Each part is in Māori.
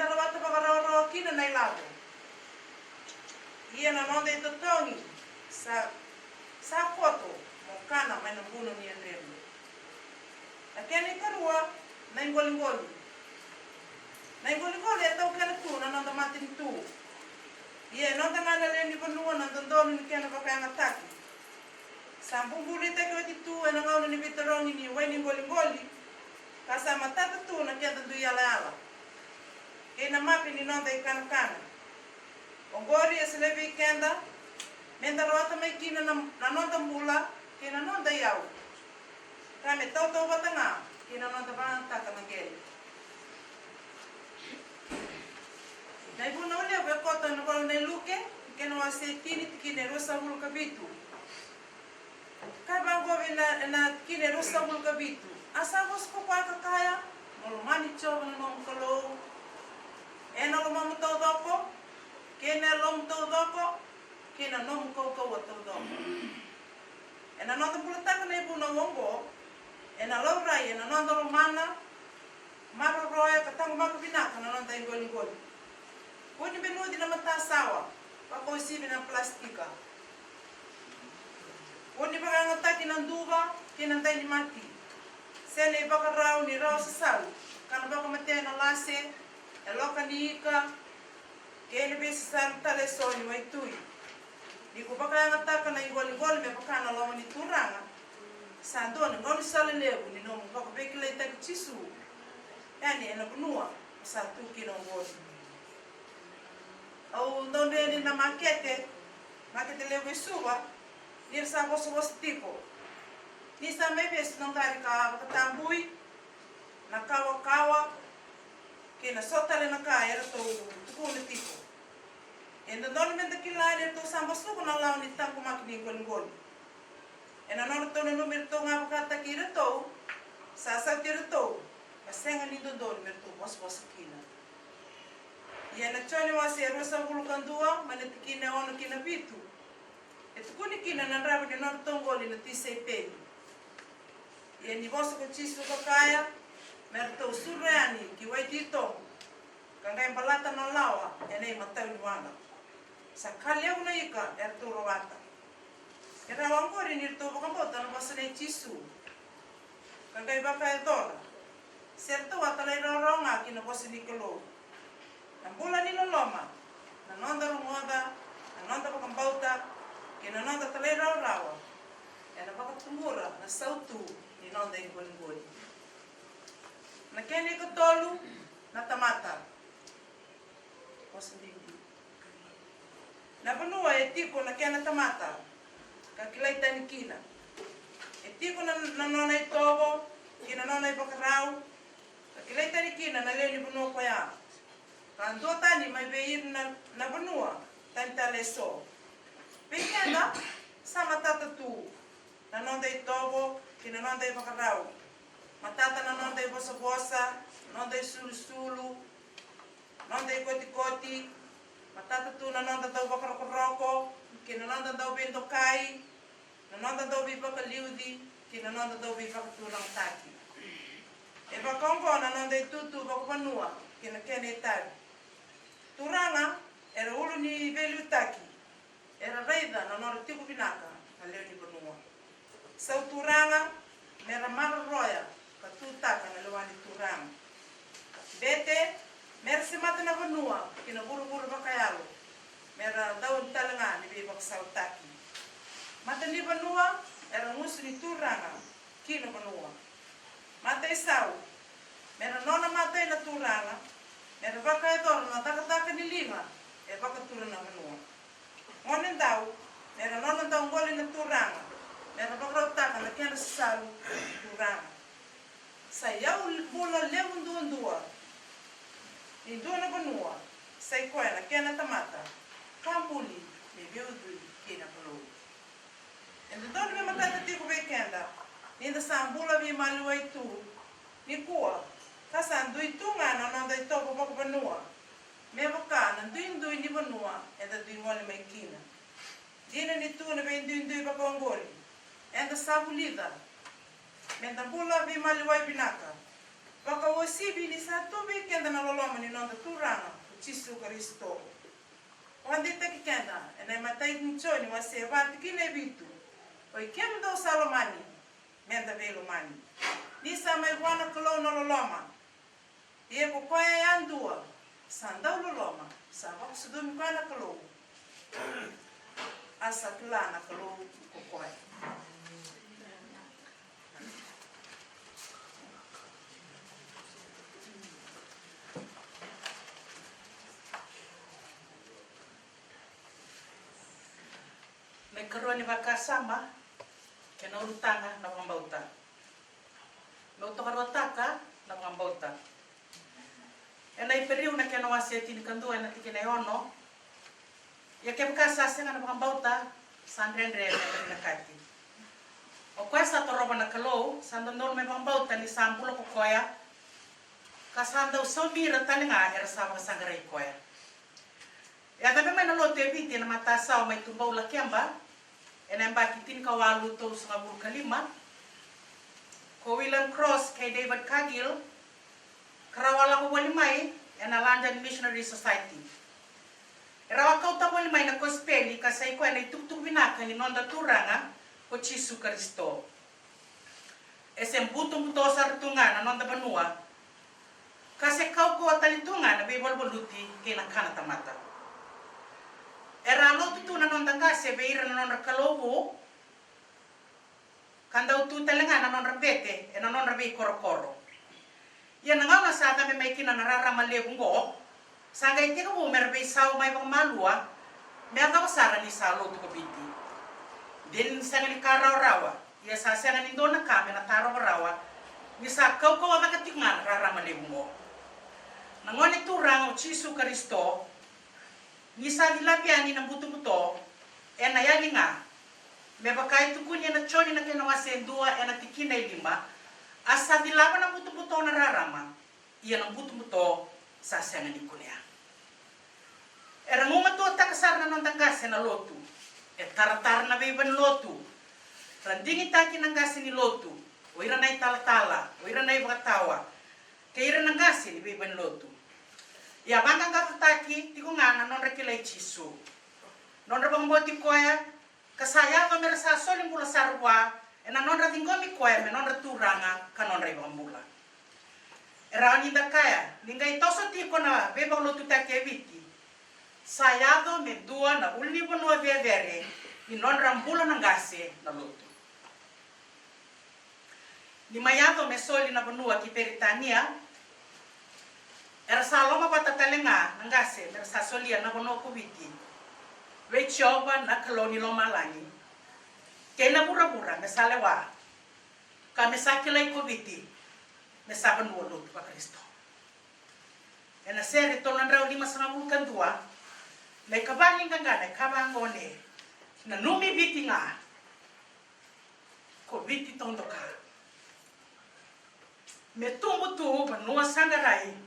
Menda rawata whakarao kina nei lavo. Ia na nonde i totongi sa koto mo kana mai na buno ni anremu. A kene karua na ingoli-ngoli. Na ingoli-ngoli e tau kena tu na nonda matin tu. Ia nonda ngana le ni vanua na ndondolo ni kena wakaanga taki. Sa mbunguri teke wati tu e na ngauna ni vitarongi ni wai ni ingoli-ngoli. Kasa matata tu na kenda ndui ala-ala. Kena mapi ni nonda i kana-kana. Ongori e selebi i kenda. Menda roata mai kina na nonda mula. Kena nonda i au. Kame tau watanga. Kena nonda vantaka na geli. Nai buna ule o kota na wala nei luke. Kena wa se tini tikine rosa hulu kabitu. Kai bangovi na tikine rosa hulu kabitu. Asa wasko kwa kakaya. Molo mani choba na nomu kalou. Ena lo mamu tau doko. Kena lomu tau doko. Kena nomu kau tau doko. Ena nonda pulataka nei buna wongo. Ena laurai, ena nonda romana. Maro roya katango maka binaka na nonda ingoli-ngoli. Kuni benudi na matasawa. Wako isibi na plastika. Kuni pakangataki ng duba. Kinantay ni mati. Sene baka rau ni rau sasau. Kana baka matay na lase. Eloka ni ika. Kene besi saru taleso ni waitui. Di ko pakangataka na ingoli-ngoli. Me pakana lawa ni turanga. Sando ni ngoni sale lebu. Ni nomu baka bekila itaki chisu. Yani ena bunua. Satu kinongoli. Au donde ni na makete lewe suba, ni sa vosso tipo. Ni sa mebes não tari ka tambui, na kawa, que na sotale na ka era to tukune tipo. Enda normalmente kilare to samba suba na lao ni tango makni gol. Ena non to no numero to nga kata kira to, sa tira to. Kasenga ni do numero to vos kina. Ia na choni wasi e rosa hulu kandua, mana tikine ono kina pitu. E tukuni kina na rabi ni nor tongoli na tisei peli. Ia ni vosa ko chisu kakaya, merto surreani ki wai tito. Kangai balata no lawa, e nei matau ni wanga. Sa kali au na ika, e turo wata. E rawangori ni rito wakambota na wasa nei chisu. Kangai baka e dora. Serto wata lai raronga ki na wasa ni kalo. Na bula ni loloma, na nonda rungoda, na nonda pakambauta, ke na nonda talai raurawa, e na pakatumura, na sautu, ni nonda ingoli-ngoli. Na kene ko tolu, na tamata. Wasindindi. Na banua e tiko na kena tamata, kakilai tani kina. E tiko na nona i tobo, kina nona i pakarau, kakilai tani kina na leo ni banua kwa ya. Kando tani mai beir na banua, tani taleso. Pekenda, sama tata tu. Na nonda i tobo, kina nonda i pakarau. Matata na nonda i bosa-bosa, nonda i sulu-sulu, nonda i koti-koti. Matata tu na nonda dau bakaroko-roko, kina nonda dau bendokai, na nonda dau bi bakaliudi, kina nonda dau bi bakaturang taki. E bakongo na nonda i tutu bakapanua, kina kene tari. Turanga era ulu ni velu taki. Era reida na nora tiku binaka na leo ni banua. Sau turanga mera mara roya ka tutaka na lewani turanga. Bete mera semata na banua kina buru-buru bakayalo. Mera daun talanga ni bebak sau taki. Mata ni banua era ngusu ni turanga kina banua. Mata isau mera nona mata na turanga. Mera baka e dora na taka-taka ni lima, e baka tura na manua. Ngonen dau, mera nona dau ngoli na turanga, mera baka rau taka na kena sasalu turanga. Sa iau mula leu ndua-ndua, ni dua na banua, sa ikoe na kena tamata, kampuli, ni viudui kina palou. Enda doni me matata tiko bekenda, ninda sambula vi malua itu, ni kua, kasa ndui tunga na nonda i topo baka banua. Me waka na ndui ni banua e da ndui ngole mai kina. Dina ni tuna be ndui baka ongoli. E da sabulida. Me da bula vi maliwai binaka. Baka wasibi ni sa tubi ke kenda na loloma ni nonda turanga Chisu Kristo. Wandita ki kenda ena matai kunchoni wase vati kine vitu. Oi kemdo salomani menda velo mani. Ni sama iguana kalo no loloma. Ie ko koya yandua sandau loloma sama sudum koya kalo. Asa kilana kalo ko koya. Karoni vakasama kena urutanga na pambauta. Me utokarotaka na pambauta. Ena iperiu na kena wasiati ni kandua na tikina yono. Ya kemkasa senga na pambauta sandrendre na kati. O kwesa toroba na kalou sandandor me pambauta ni sampulo kokoya. Kasanda usomira talinga era sama sangrai koya. Ya tapi mai na lote viti na matasa o mai tumbau la kemba. Ena bakitin kawalu to sangabul kalima ko William Cross kay David Cargill karawala ko walimay ena London Missionary Society era kau ta walimay na kospeli kasay ko ena tuktuk binaka ni nonda turanga ko Chisu Kristo esem butung to sartunga na nonda banua kasi kau ko talitunga na bebol boluti kay nakana tamata. Era lo tu na nonda ngase beira na nonda kalobu kanda utu telenga na nonda bete e na nonda be korokoro ya na ngana sa ta me maikina na rara malebu ngo sanga ite ko merbe sau mai bang malua me anga sara ni sa lo tu ko biti din sanga ni rawa ya sa sanga ni dona kame na taro rawa ni sa kau ko makatingan rara malebu ngo na ngone turang o Chisu Kristo Nisa dilapiani na buto-buto, ena yani nga, me bakai tukunya na choni na kena wasendua ena tikina ilima, asa dilaba na buto-buto na rarama, iya na buto-buto sa senga ni kunia. Era nguma to takasar na nontangase na lotu, et taratar na beiban lotu, randingi taki nangase ni lotu, oira na itala-tala, oira na ibakatawa, kaira nangase ni beiban lotu. Ya banga kapataki tiko ngana non rekilai Chisu. Non rabang boti koya kasaya ka merasa soli mula sarwa ena non ratingomi koya me non raturanga kanon rabang bula. Era ni dakaya ningai toso tiko na bebang lotu take viti. Sayado me dua na ulni bonua vere ni non rambula nangase na lotu. Ni mayado me soli na bonua ki Peritania era saloma patatalenga nangase era sasolia na bono kubiti wechoba na koloni lo malani kena bura-bura me salewa ka me sakilai kubiti me saban wolo pa Kristo ena sere to nandrau lima sangamu kandua me kabani ngangane kabangone na numi biti nga kubiti tondoka me tumbu tu banua sangarai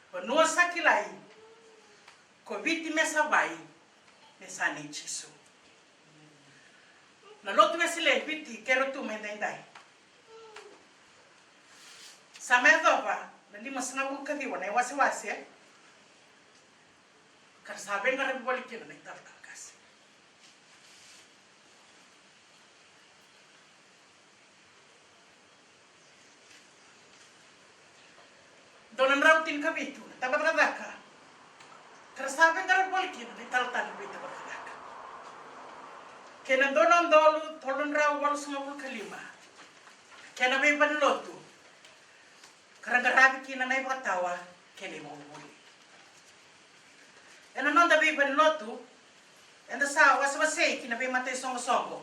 Panua sakilai, ko viti mesa vai, mesa ni Chisu. Na lotu mesile viti kero tu mendai. Sama doba, na lima sana buka diwa na wasi. Kar saben ngara bolikin na ital kakas. Donan rautin kabitu, tabat radaka. Kersaben garan polikin, ni tal-tal bi tabat radaka. Kena donan dolu, tolon rau wal sumabul kalima. Kena may banlotu. Karagarabi kina na ibatawa, kena ibubuli. Ena non da bi banlotu, enda sa waswasay kina bi matay songo-songo.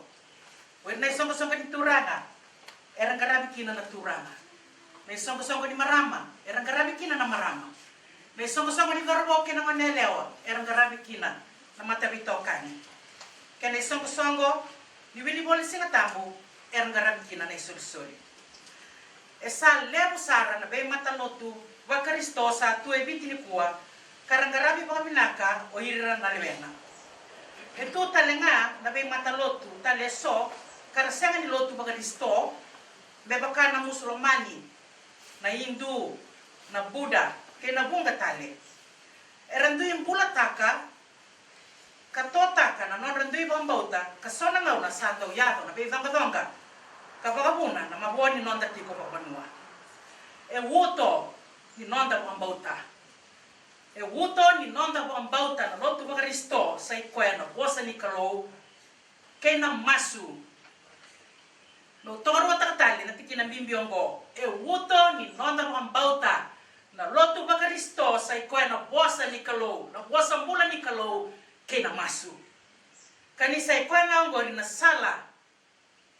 Wer na songo-songo ni turanga, erang garabi kina na turanga. May songo-songo ni marama, erang garabi kina na marama. May songo-songo ni garbo kina nganelewa, erang garabi kina na matarito kani. Kaya songo-songo ni wiliboli singa tambo, erang garabi kina na isul-suli. Esa levo sara na bay matalotu, wa Kristo sa tuwe biti ni kuwa, karang garabi pa minaka o hirira na lewena. Ito talenga na bay matalotu, taleso, karasenga ni lotu ba Kristo, may baka na musulmani, na Hindu, na Buddha, kena bunga tale. Erandui impula taka, katotaka na non randui bambauta, kasona ngau na sato yato na bevanga donga. Kapagabuna na mabuani nonda tiko papanua. E wuto ni nonda bambauta. E wuto ni nonda bambauta na lotu bakaristo sa ikoena bosa ni kalou kena masu. No toro takatali na tikina bimbiongo. E wuto ni nonda bambauta na lotu bakaristo sa ikoena bosa ni kalou na bosa mula ni kalou kena masu. Kanisa ikoena ngori na sala.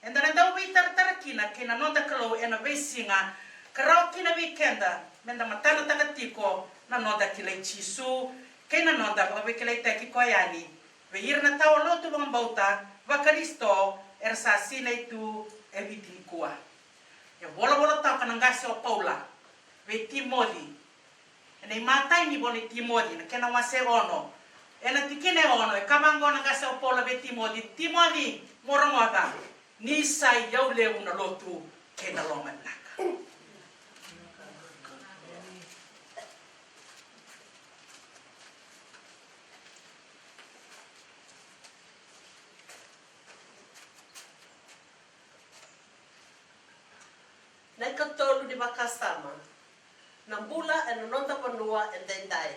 Endara dau wi tar kina kena nonda kalou ena vesinga karau kina weekenda menda matana takatiko na nonda kilai chisu kena nonda ba kilai teki koyani ve irna tawo lotu bambauta bakaristo ersa sina itu evitikua. Ya bola tau kanangasi o Paula ve Timothy. Ene matai ni boni Timothy na kena wase ono. Ena tikine ono e kamango nangasi o Paula ve Timothy. Timothy morongota ni sai yau lewu na lotu kena loma laka. Nai katolu di Bakasama, nambula e nonda panua e dendai.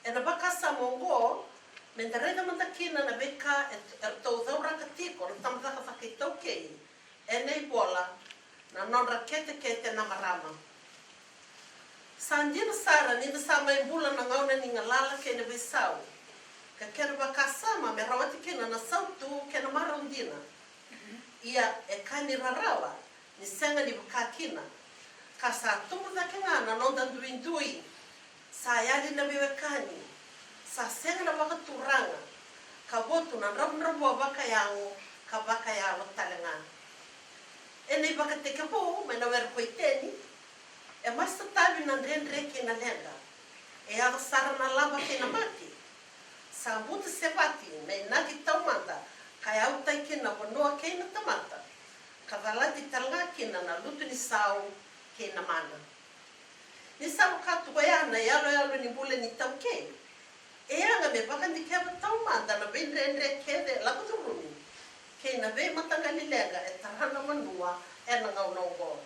E na Bakasama ngo, mentarega mantakina na beka e tau zaura katiko, na tamataka whakitau kei, e nei bola, na nonra kete na marama. Sanjina sara ni sama imbula na ngauna ni ngalala ke na bisau. Ka kena Bakasama me rawati kena na sautu kena marundina. Ia e kani rarawa. Ni senga ni bakakina ka sa tumu zakena na nonda nduindui sa yali na biwekani sa senga na bakaturanga ka botu na rabu bakayango ka bakayango talenga ene bakatekebo mena wer koiteni e masta tabi na ndendre kina lenga e aga sara na lava kina mati sa butu sepati na inaki taumata kaya utai kina bonoa kina tamata kavalati talga kina na lutu ni sau kina mana. Ni sau katu koyana yalo ni bule ni tauke. E anga me baka ni keba tau manda na bendre kede la kuturuni. Kina be matanga ni lega e tarana manua e na ngau nongo.